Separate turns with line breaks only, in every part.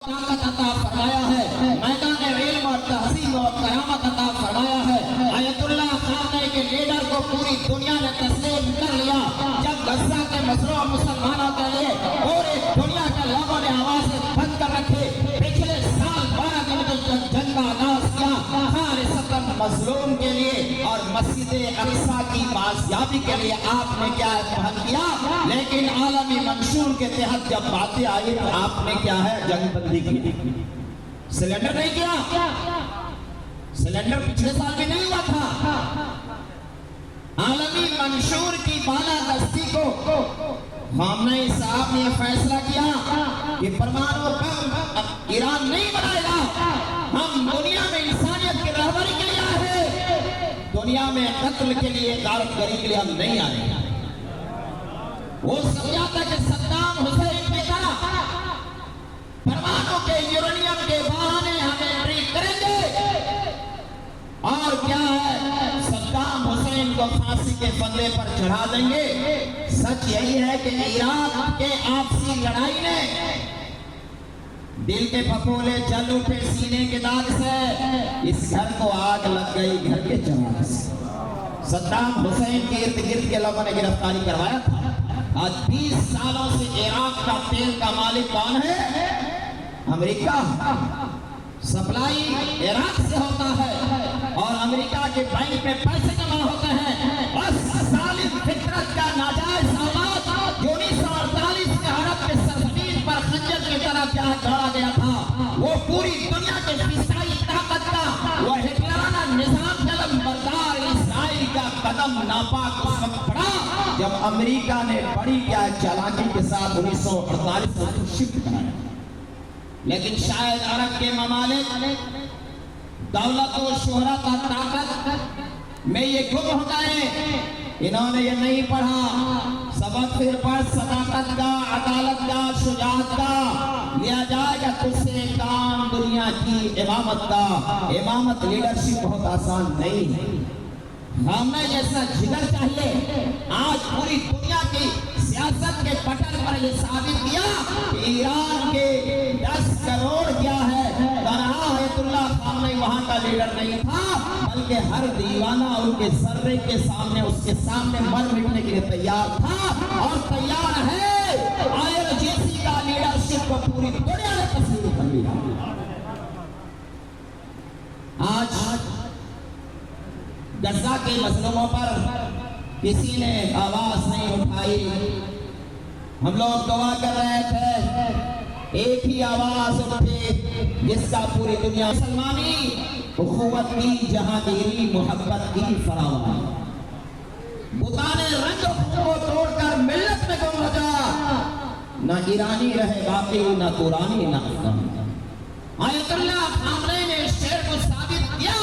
طاقت عطا فرمایا ہے، میدان علم اور تہذیب اور کرامت عطا فرمایا ہے۔ آیت اللہ خامنہ کے لیڈر کو پوری دنیا نے تسلیم کر لیا۔ جب غزہ کے مظلوم مسلمانوں کے لیے پوری دنیا کے لوگوں نے آوازیں بند کر رکھی، پچھلے سال 12 دن تک جنگ کا آغاز کیا خالصتاً مظلوم کے لیے اور مسجد اقصیٰ کی بازیابی کے لیے آپ نے کیا پہل کیا، لیکن عالمی منشور کے تحت جب باتیں آئی تو آپ نے کیا ہے جنگ بندی کی، سلنڈر نہیں کیا۔ سلنڈر پچھلے سال بھی نہیں ہوا تھا۔ عالمی منشور کی بالادستی کو خامنہ ای صاحب نے فیصلہ کیا کہ پرمانو بم ایران نہیں بنائے گا، ہم دنیا میں انسانیت کی رہبری کے لیے آئے ہیں، دنیا میں قتل کے لیے غارت گری کے لیے ہم نہیں آئے ہیں۔ وہ سمجھا تھا کہ صدام حسین نے کہا پرمانو کے یورینیم کے بہانے ہمیں ٹریٹ کریں گے، اور کیا ہے صدام حسین کو پھانسی کے پھندے پر چڑھا دیں گے۔ سچ یہی ہے کہ عراق کے آپسی لڑائی نے دل کے پھپھولے جل اٹھے سینے کے داغ سے، اس گھر کو آگ لگ گئی گھر کے چراغ سے۔ صدام حسین کے ارد گرد کے لوگوں نے گرفتاری کروایا تھا۔ آج 20 سالوں سے عراق کا تیل کا مالک کون ہے؟ امریکہ۔ سپلائی عراق سے ہوتا ہے اور امریکہ کے بینک میں پیسے جمع ہوتے ہیں۔ بس ظالم فطرت کا ناجائز آواز جو 1948 کے عرب کے سرزمین پر خنجر کی طرح کیا دوڑا گیا تھا، وہ پوری دنیا کے فضائی طاقت کا وہ ہٹلرانہ نظام جلم بردار اسرائیل کا قدم ناپاک اس وقت پڑا جب امریکہ نے بڑی کیا چالاکی کے ساتھ 1948 کو شفٹ کرایا۔ لیکن شاید عرب کے ممالک دولت و شہرت اور طاقت میں یہ گم ہو گئے، انہوں نے یہ نہیں پڑھا سبق پھر پڑھ صداقت کا، عدالت کا، شجاعت کا لیا جائے گا تجھ سے کام دنیا کی امامت کا۔ امامت لیڈرشپ بہت آسان نہیں ہے، خامنہ جیسا جگر چاہیے۔ آج پوری دنیا کی سیاست کے پٹل پر یہ ثابت کیا کہ ایران کے 10 کروڑ کیا ہے تنہا آیت اللہ خامنہ وہاں کا لیڈر نہیں تھا، بلکہ ہر دیوانہ ان کے ذرے کے سامنے اس کے سامنے مر مٹنے کے لیے تیار تھا اور تیار ہے۔ IRGC کا لیڈرشپ کو پوری دنیا نے تسلیم کر لیا۔ آج غزہ کے مظلوموں پر کسی نے آواز نہیں اٹھائی۔ ہم لوگ دعا کر رہے تھے ایک ہی آواز اٹھے جس کا پوری دنیا مسلمانی، اخوت کی، جہانگیری، محبت کی فراوانی۔ بتانے رنگ کو توڑ کر ملت میں گم ہو جا، نہ ایرانی رہے باقی، نہ قرآنی نہ افغانی۔ آیت اللہ خامنہ نے اس شعر کو ثابت کیا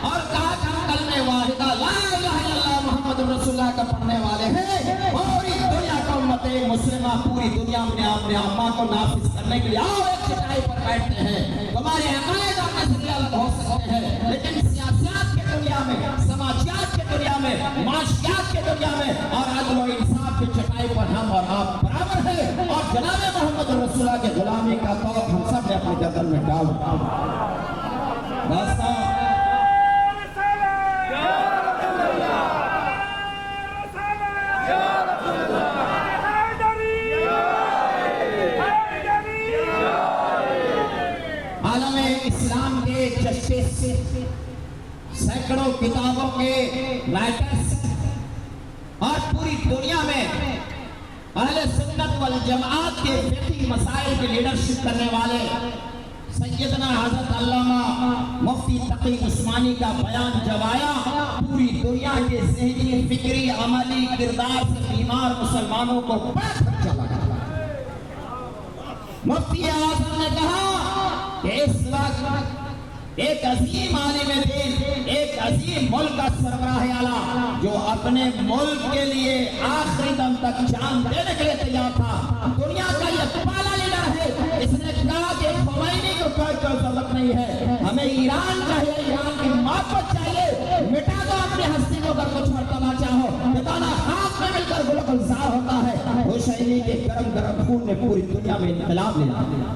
اور کہا کہ ہم کلمہ واحدہ لا الہ الا اللہ محمد رسول اللہ کا پڑھنے والے ہیں۔ پوری دنیا کا امت مسلمہ پوری دنیا میں اپنے اماں کو نافذ کرنے کے لیے آؤ ایک چٹائی پر بیٹھتے ہیں۔ تمہارے عقائد آپ کے ذریعے الگ ہو سکتے ہیں، لیکن سیاست کے دنیا میں، سماجیات کے دنیا میں، معاشیات کے دنیا میں اور عدل و انصاف کی چٹائی پر ہم اور آپ برابر ہیں۔ اور جناب محمد رسول اللہ کے غلامی کا توق ہم سب نے اپنے گردن میں ڈال راستہ عالم اسلام کے چشمے سے سینکڑوں کتابوں کے رائٹرز اور پوری دنیا میں اہل سنت والجماعت کے فقہی مسائل کی لیڈرشپ کرنے والے سیدنا حضرت علامہ مفتی تقی عثمانی کا بیان جب آیا، پوری دنیا کے ذہنی، فکری، عملی کردار سے بیمار مسلمانوں کو بڑا خدشہ لگا۔ مفتی اعظم نے کہا کہ اس وقت ایک عظیم عالم دین، ایک عظیم ملک کا سربراہ اعلیٰ جو اپنے ملک کے لیے آخری دم تک جان دینے کے لیے تیار تھا، دنیا کا یہ پہلا لیڈر ہے۔ اس نے کہا کہ خمینی کو کوئی ضرورت نہیں ہے، ہمیں ایران چاہیے، ایران کی محبت چاہیے، مٹا دو اپنی ہستی کو اگر کچھ مرتبہ چاہو، بتانا ہاتھ میں مل کر گل گلزار ہوتا ہے۔ ہوتا ہے، حسینی کے گرم گرم خون نے پوری دنیا میں انقلاب لے آیا۔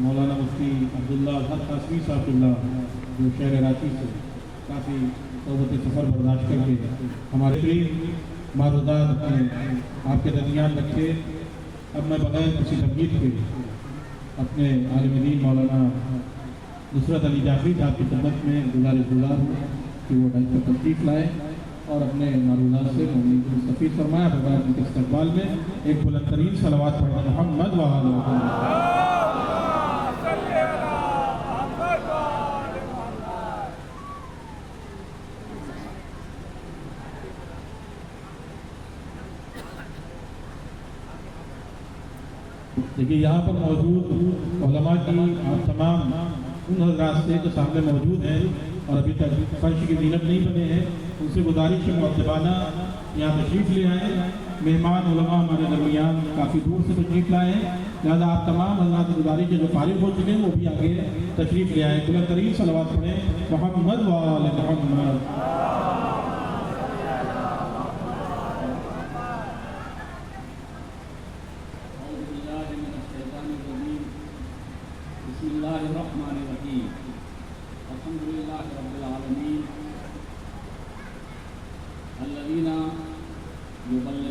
مولانا مفتی عبداللہ حق قاسمی صاحب اللہ جو شہر کراچی سے کافی صحبت سفر برداشت کر کے ہمارے قریب معروضات اپنے آپ کے درمیان رکھے. اب میں بغیر کسی تمہید کے اپنے عالم دین مولانا نصرت علی جعفری صاحب کی خدمت میں گزارش گزار ہوں کہ وہ ڈھنگ پر تشریف لائیں اور اپنے معروضات سے مومنین کو مستفید فرمایا. بغیر ان کے استقبال میں ایک بلند ترین صلوات پڑھنا محمد و آل محمد. دیکھیے یہاں پر موجود علماء کی آپ تمام ان حضرات سے جو سامنے موجود ہیں اور ابھی تک فرش کی زینت نہیں بنے ہیں ان سے گزارش مؤدبانہ یہاں تشریف لے آئے. مہمان علماء ہمارے درمیان کافی دور سے تشریف لائے ہیں لہٰذا آپ تمام حضرات کی گزارش جو فارغ ہو چکے ہیں وہ بھی آگے تشریف لے آئے. بلند ترین صلوات پڑھیں محمد و آل محمد.
بسم اللہ الرحمن الرحیم. الحمدللہ رب العالمین الذین یبلغون